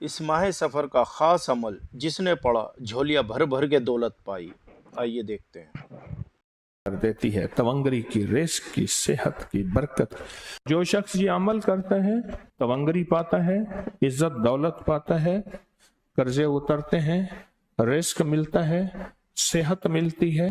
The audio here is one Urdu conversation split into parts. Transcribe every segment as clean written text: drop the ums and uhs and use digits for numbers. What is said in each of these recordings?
اس ماہ سفر کا خاص عمل جس نے پڑھا جھولیاں بھر بھر کے دولت پائی۔ آئیے دیکھتے ہیں۔ کر دیتی ہے تونگری کی رزق کی صحت کی برکت۔ جو شخص یہ عمل کرتا ہے تونگری پاتا ہے، عزت دولت پاتا ہے، قرضے اترتے ہیں، رزق ملتا ہے، صحت ملتی ہے،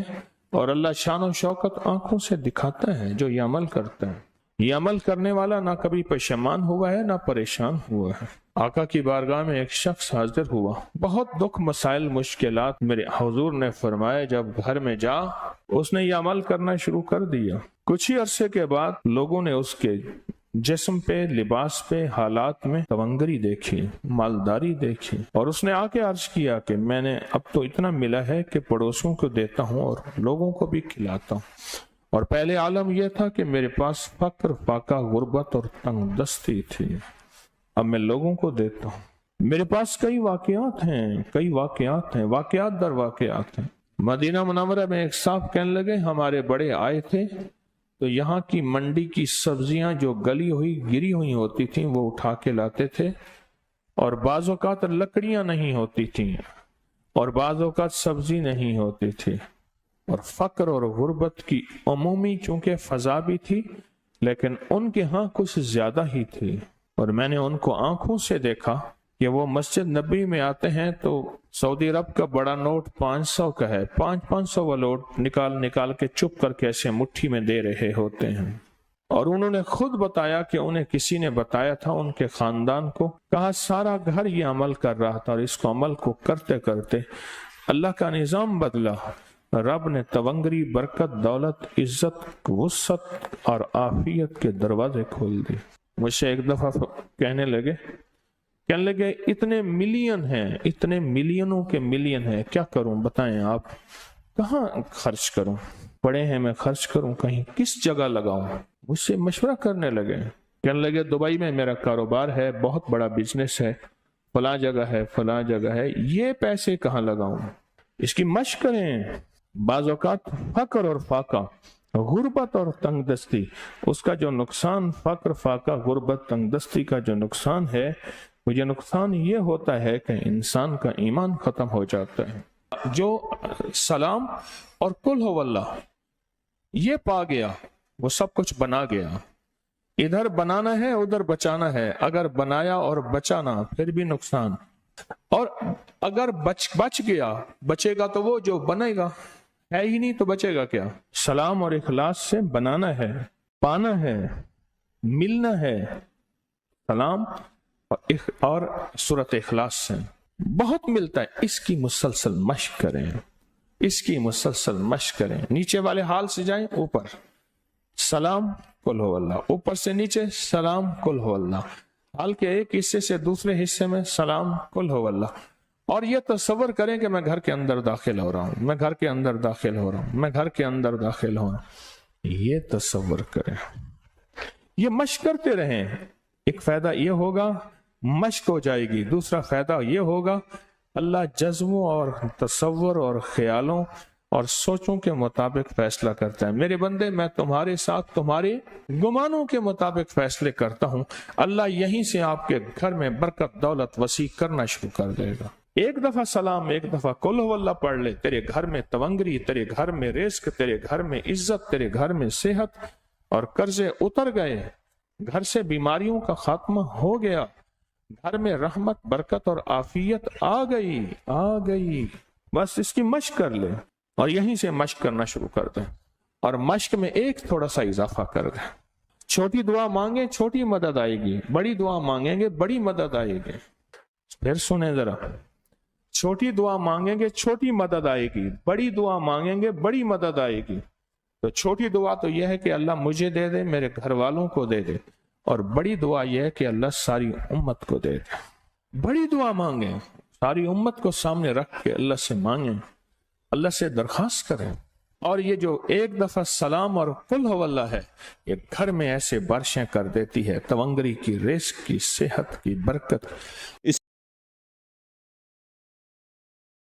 اور اللہ شان و شوکت آنکھوں سے دکھاتا ہے جو یہ عمل کرتا ہے۔ یہ عمل کرنے والا نہ کبھی پشیمان ہوا ہے نہ پریشان ہوا ہے۔ آقا کی بارگاہ میں ایک شخص حاضر ہوا، بہت دکھ مسائل مشکلات میرے حضور نے فرمایا جب گھر میں جا اس نے یہ عمل کرنا شروع کر دیا۔ کچھ ہی عرصے کے بعد لوگوں نے اس کے جسم پہ، لباس پہ، حالات میں تونگری دیکھی، مالداری دیکھی، اور اس نے آ کے عرض کیا کہ میں نے اب تو اتنا ملا ہے کہ پڑوسوں کو دیتا ہوں اور لوگوں کو بھی کھلاتا ہوں، اور پہلے عالم یہ تھا کہ میرے پاس فقر، فاقہ، غربت اور تنگ دستی تھی، اب میں لوگوں کو دیتا ہوں۔ میرے پاس کئی واقعات ہیں، واقعات در واقعات ہیں۔ مدینہ منورہ میں ایک صاحب کہنے لگے ہمارے بڑے آئے تھے تو یہاں کی منڈی کی سبزیاں جو گلی ہوئی گری ہوئی ہوتی تھیں وہ اٹھا کے لاتے تھے، اور بعض اوقات لکڑیاں نہیں ہوتی تھیں اور بعض اوقات سبزی نہیں ہوتی تھی، اور فقر اور غربت کی عمومی چونکہ فضا بھی تھی لیکن ان کے ہاں کچھ زیادہ ہی تھی، اور میں نے ان کو آنکھوں سے دیکھا کہ وہ مسجد نبی میں آتے ہیں تو سعودی عرب کا بڑا نوٹ 500 کا ہے، 500 وہ نوٹ نکال کے چپ کر کے ایسے مٹھی میں دے رہے ہوتے ہیں، اور انہوں نے خود بتایا کہ انہیں کسی نے بتایا تھا ان کے خاندان کو، کہا سارا گھر یہ عمل کر رہا تھا، اور اس کو عمل کو کرتے کرتے اللہ کا نظام بدلا، رب نے تونگری، برکت، دولت، عزت، وسعت اور عافیت کے دروازے کھول دی۔ مجھ سے ایک دفعہ کہنے لگے اتنے ملین ہیں، اتنے ملینوں کے ملین ہیں، کیا کروں بتائیں آپ، کہاں خرچ کروں، پڑے ہیں میں خرچ کروں کہیں، کس جگہ لگاؤں؟ مجھ سے مشورہ کرنے لگے، کہنے لگے دبئی میں میرا کاروبار ہے، بہت بڑا بزنس ہے، فلاں جگہ ہے، یہ پیسے کہاں لگاؤں؟ اس کی مشق کریں۔ بعض اوقات فقر اور فاقہ، غربت اور تنگ دستی، اس کا جو نقصان، فقر، فاقہ، غربت، تنگ دستی کا جو نقصان ہے، وہ یہ نقصان یہ ہوتا ہے کہ انسان کا ایمان ختم ہو جاتا ہے۔ جو سلام اور قل هو اللہ یہ پا گیا وہ سب کچھ بنا گیا، ادھر بنانا ہے ادھر بچانا ہے، اگر بنایا اور بچانا پھر بھی نقصان، اور اگر بچ گیا، بچے گا تو وہ جو بنے گا، ہے ہی نہیں تو بچے گا کیا؟ سلام اور اخلاص سے بنانا ہے، پانا ہے، ملنا ہے، سلام اور سورت اخلاص سے بہت ملتا ہے۔ اس کی مسلسل مشق کریں، نیچے والے حال سے جائیں اوپر، سلام قل هو اللہ، اوپر سے نیچے سلام قل هو اللہ، حال کے ایک حصے سے دوسرے حصے میں سلام قل هو اللہ، اور یہ تصور کریں کہ میں گھر کے اندر داخل ہو رہا ہوں، میں گھر کے اندر داخل ہو رہا ہوں، میں گھر کے اندر داخل ہو رہا ہوں، یہ تصور کریں، یہ مشق کرتے رہیں۔ ایک فائدہ یہ ہوگا مشق ہو جائے گی، دوسرا فائدہ یہ ہوگا اللہ جذبوں اور تصور اور خیالوں اور سوچوں کے مطابق فیصلہ کرتا ہے۔ میرے بندے میں تمہارے ساتھ تمہارے گمانوں کے مطابق فیصلے کرتا ہوں، اللہ یہیں سے آپ کے گھر میں برکت، دولت وسیع کرنا شروع کر دے گا۔ ایک دفعہ سلام، ایک دفعہ قل هو اللہ پڑھ لے، تیرے گھر میں تونگری، تیرے گھر میں رزق، تیرے گھر میں عزت، تیرے گھر میں صحت، اور قرضے اتر گئے، گھر سے بیماریوں کا خاتمہ ہو گیا، گھر میں رحمت، برکت اور عافیت آ گئی۔ بس اس کی مشق کر لے، اور یہیں سے مشق کرنا شروع کر دیں، اور مشق میں ایک تھوڑا سا اضافہ کر دیں۔ چھوٹی دعا مانگیں چھوٹی مدد آئے گی، بڑی دعا مانگیں گے بڑی مدد آئے گی۔ پھر سنیں ذرا، چھوٹی دعا مانگیں گے چھوٹی مدد آئے گی، بڑی دعا مانگیں گے بڑی مدد آئے گی۔ تو چھوٹی دعا تو یہ ہے کہ اللہ مجھے دے دے، میرے گھر والوں کو دے دے، اور بڑی دعا یہ ہے کہ اللہ ساری امت کو دے دے۔ بڑی دعا مانگیں، ساری امت کو سامنے رکھ کے اللہ سے مانگیں، اللہ سے درخواست کریں، اور یہ جو ایک دفعہ سلام اور قل هو اللہ ہے، یہ گھر میں ایسے بارشیں کر دیتی ہے، تونگری کی، رزق کی، صحت کی، برکت۔